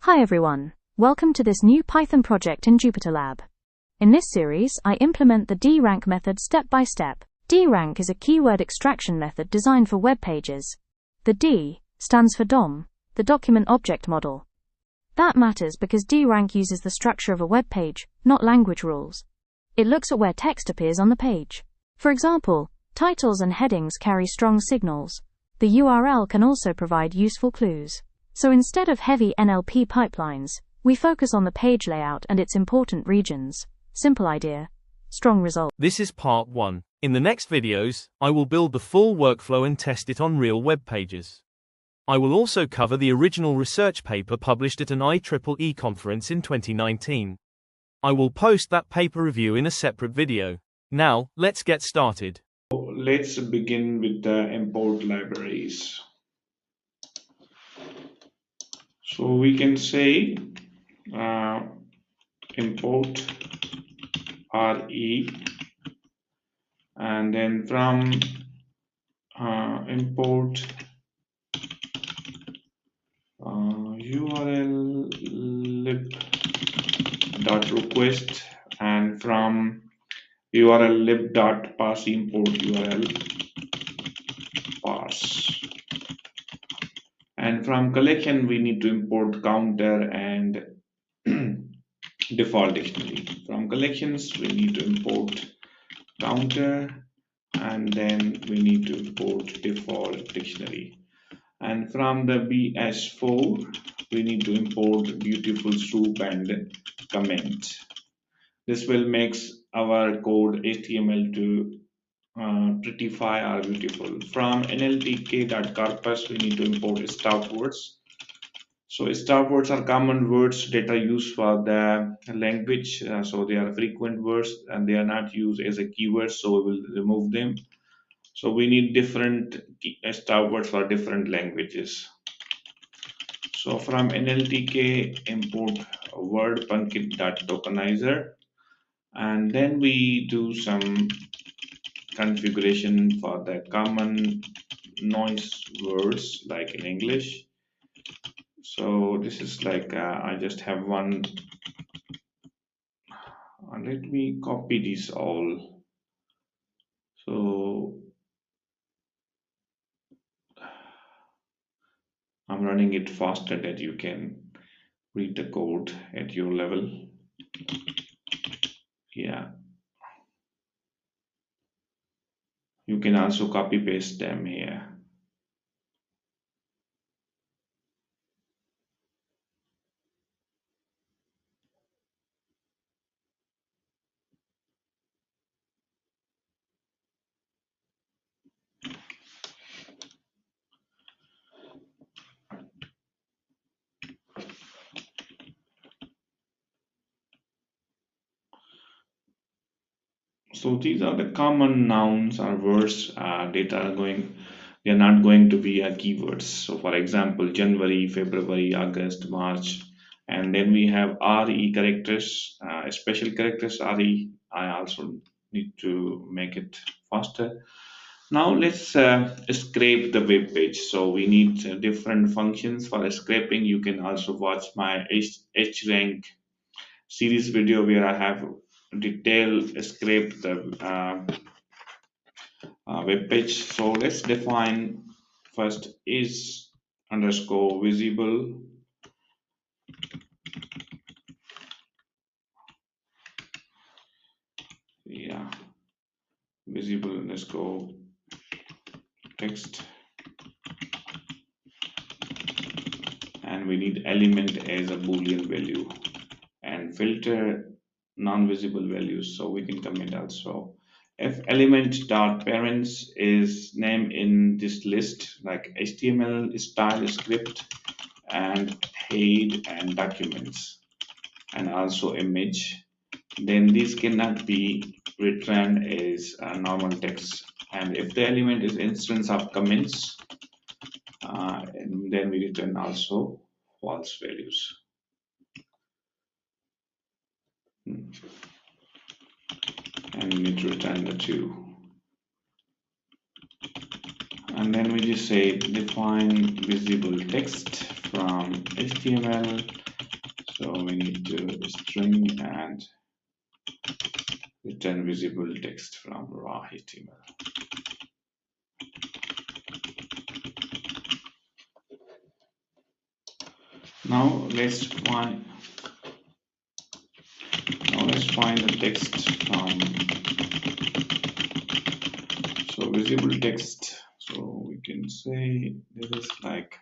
Hi everyone, welcome to this new Python project in JupyterLab. In this series, I implement the drank method step by step. Drank is a keyword extraction method designed for web pages. The D stands for DOM, the document object model. That matters because drank uses the structure of a web page, not language rules. It looks at where text appears on the page. For example, titles and headings carry strong signals. The URL can also provide useful clues. So instead of heavy NLP pipelines, we focus on the page layout and its important regions. Simple idea, strong result. This is part 1. In the next videos, I will build the full workflow and test it on real web pages. I will also cover the original research paper published at an IEEE conference in 2019. I will post that paper review in a separate video. Now, let's get started. Let's begin with the import libraries. So we can say import RE, and then from import URL lib.request, and from URL lib.parse import URL parse. And from collection, we need to import counter and default dictionary. From collections, we need to import counter, and then we need to import default dictionary. And from the BS4, we need to import beautiful soup and comment. This will make our code HTML to prettify or beautiful. From nltk.corpus, we need to import stop words. So stop words are common words that are used for the language. So they are frequent words and they are not used as a keyword, so we will remove them. So we need different stop words for different languages. So from nltk, import word punkit.tokenizer, and then we do some configuration for the common noise words like in English. So this is like I just have one. Let me copy these all. So I'm running it faster that you can read the code at your level. Yeah. You can also copy paste them here. So these are the common nouns or words that they're not going to be keywords. So for example, January, February, August, March, and then we have RE characters, special characters RE. I also need to make it faster. Now let's scrape the web page. So we need different functions for scraping. You can also watch my HRank series video where I have detailed scrape the web page. So let's define first is underscore visible visible underscore text, and we need element as a boolean value, and filter non-visible values, so we can comment also. If element dot parents is name in this list like HTML, style, script, and head and documents, and also image, then these cannot be returned as normal text. And if the element is instance of comments, and then we return also false values. And we need to return the 2. And then we just say define visible text from HTML So we need to string and return visible text from raw HTML. Now let's find the text from, so visible text. So we can say this is like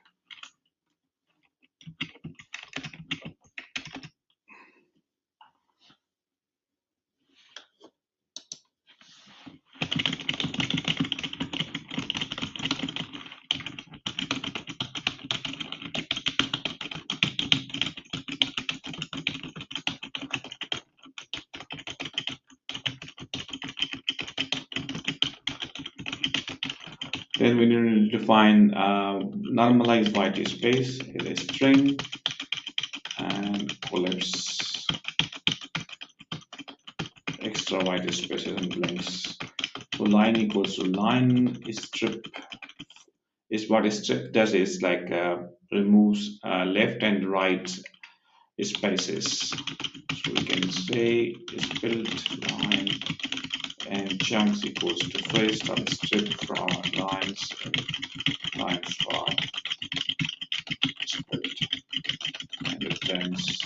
then we need to define normalized white space is a string and collapse extra white spaces and blanks. So line equals to line strip is what a strip does, is like removes left and right spaces. So we can say split line and chunks equals to first of strip from lines for split and returns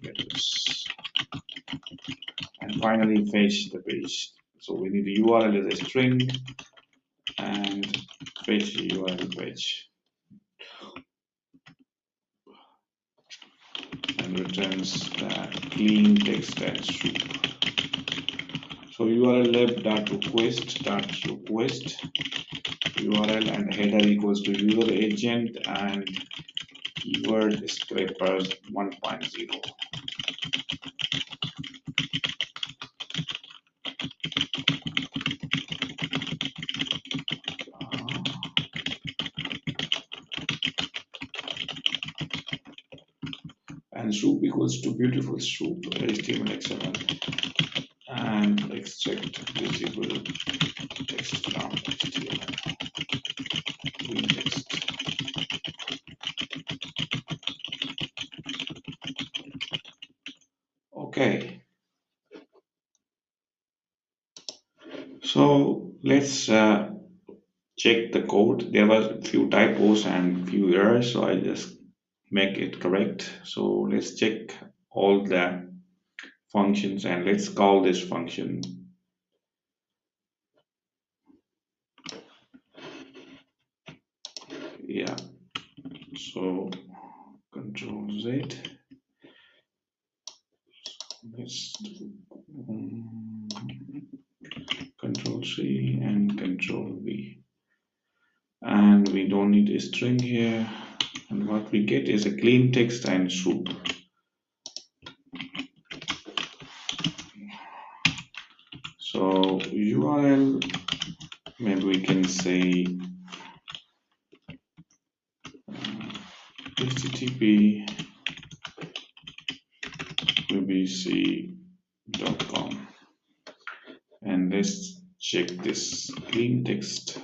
letters. And finally fetch the page. So we need the URL as a string and fetch the URL page and returns the clean text and soup. So URL lab.request URL and header equals to user agent and keyword scrapers 1.0. And soup equals to beautiful soup HTML XML and extract visible text from HTML clean text. Okay, so let's check the code. There were a few typos and few errors, so I just make it correct. So let's check all the functions and let's call this function. Yeah, so Control Z. Let's do Control C and Control V. And we don't need a string here. And what we get is a clean text and soup. So URL, maybe we can say http bbc.com, and let's check this clean text.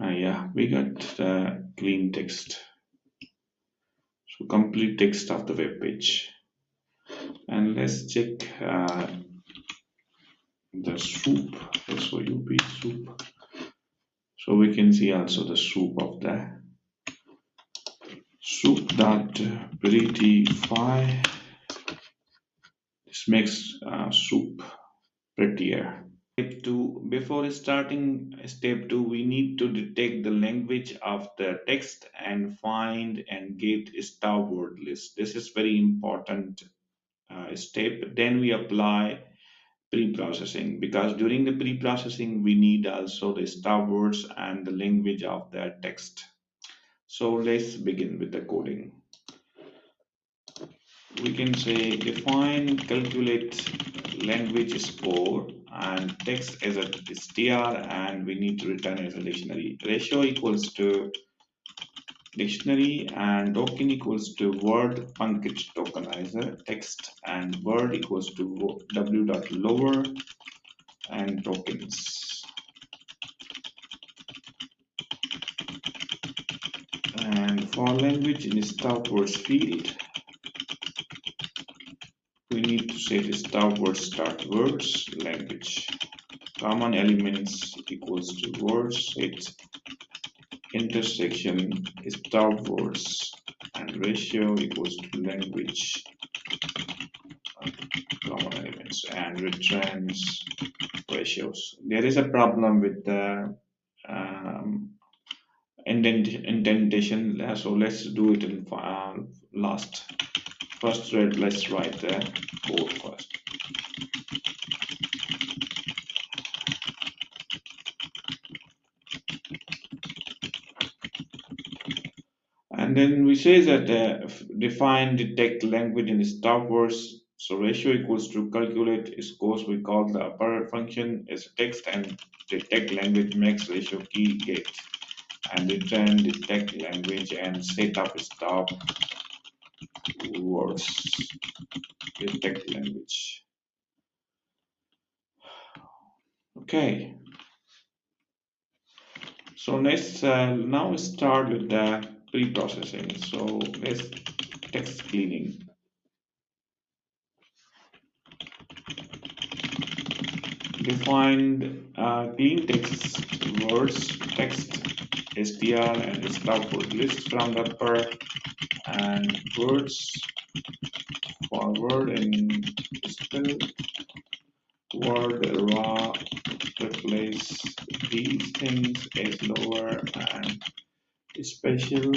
Yeah, we got the clean text. So complete text of the web page. And let's check the soup, SOUP soup. So we can see also the soup of the soup.prettify. This makes soup prettier. Step 2, before starting step 2, we need to detect the language of the text and find and get a stop word list. This is very important step. Then we apply pre-processing, because during the pre-processing we need also the stop words and the language of the text. So let's begin with the coding. We can say define calculate language score and text as a str, and we need to return as a dictionary. Ratio equals to dictionary and token equals to word package tokenizer text, and word equals to w.lower and tokens. For language in stop words field, we need to set stop words start words language. Common elements equals to words, set intersection stop words and ratio equals to language common elements and returns ratios. There is a problem with the indentation, so let's do it in last. First, let's write the code first. And then we say that define detect language in stop words. So ratio equals to calculate scores. We call the upper function is text and detect language makes ratio key get and return detect language and set up stop words detect language. Okay. So let's now start with the pre-processing. So let's text cleaning. Defined clean text words text str and stop word list from the upper and words forward and spell word raw replace these things as lower and special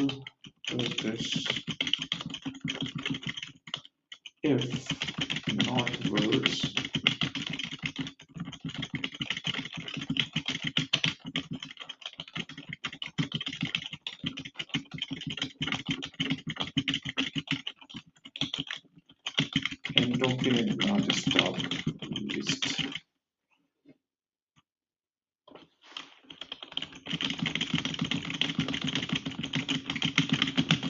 purpose if not words and document not stop list.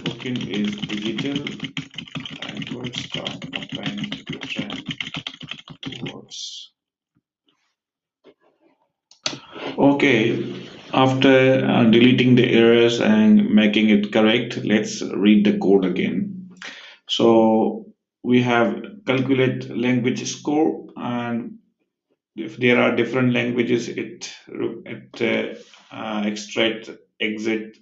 Token is digital and word stop append return words. Okay, after deleting the errors and making it correct, let's read the code again. So we have calculate language score, and if there are different languages, it extract exit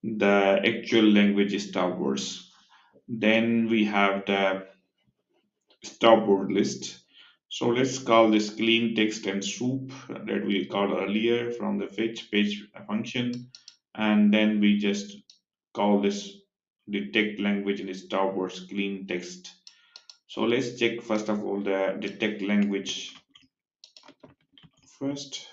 the actual language stop words. Then we have the stop word list. So let's call this clean text and soup that we called earlier from the fetch page function, and then we just call this detect language in stop words clean text. So let's check first of all the detect language first.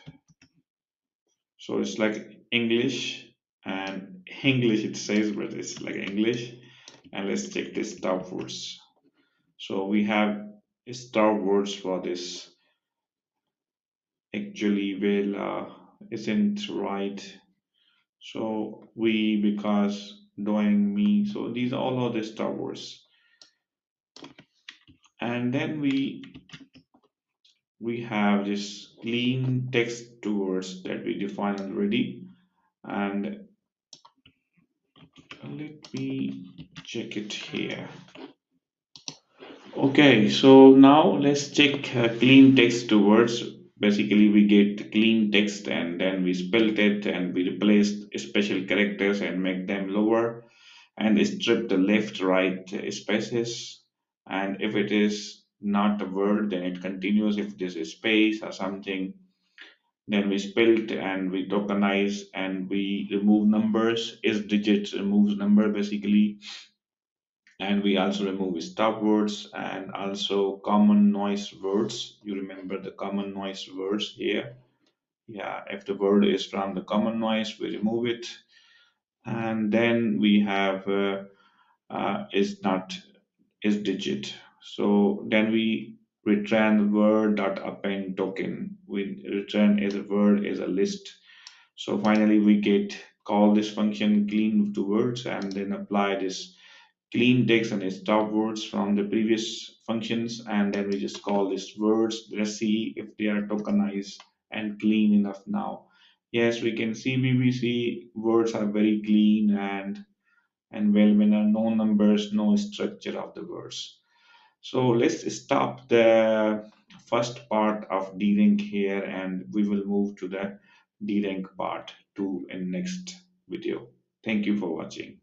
So it's like English and English it says, but it's like English. And let's check this stop words. So we have stop words for this. Actually, well, isn't right. So we because doing me. So these are all of the stop words. And then we have this clean text towards that we define already, and let me check it here. Okay, so now let's check clean text towards. Basically we get clean text and then we spelled it and we replaced special characters and make them lower and strip the left right spaces, and if it is not a word then it continues. If this is space or something, then we split and we tokenize and we remove numbers. Is digit removes number basically, and we also remove stop words and also common noise words. You remember the common noise words here. Yeah, if the word is from the common noise we remove it, and then we have is not is digit. So then we return word dot append token. We return as a word as a list. So finally we get call this function clean to words and then apply this clean text and stop words from the previous functions, and then we just call this words. Let's see if they are tokenized and clean enough now. Yes, we can see BBC words are very clean and and well winner, no numbers, no structure of the words. So let's stop the first part of derank here, and we will move to the derank part 2 in next video. Thank you for watching.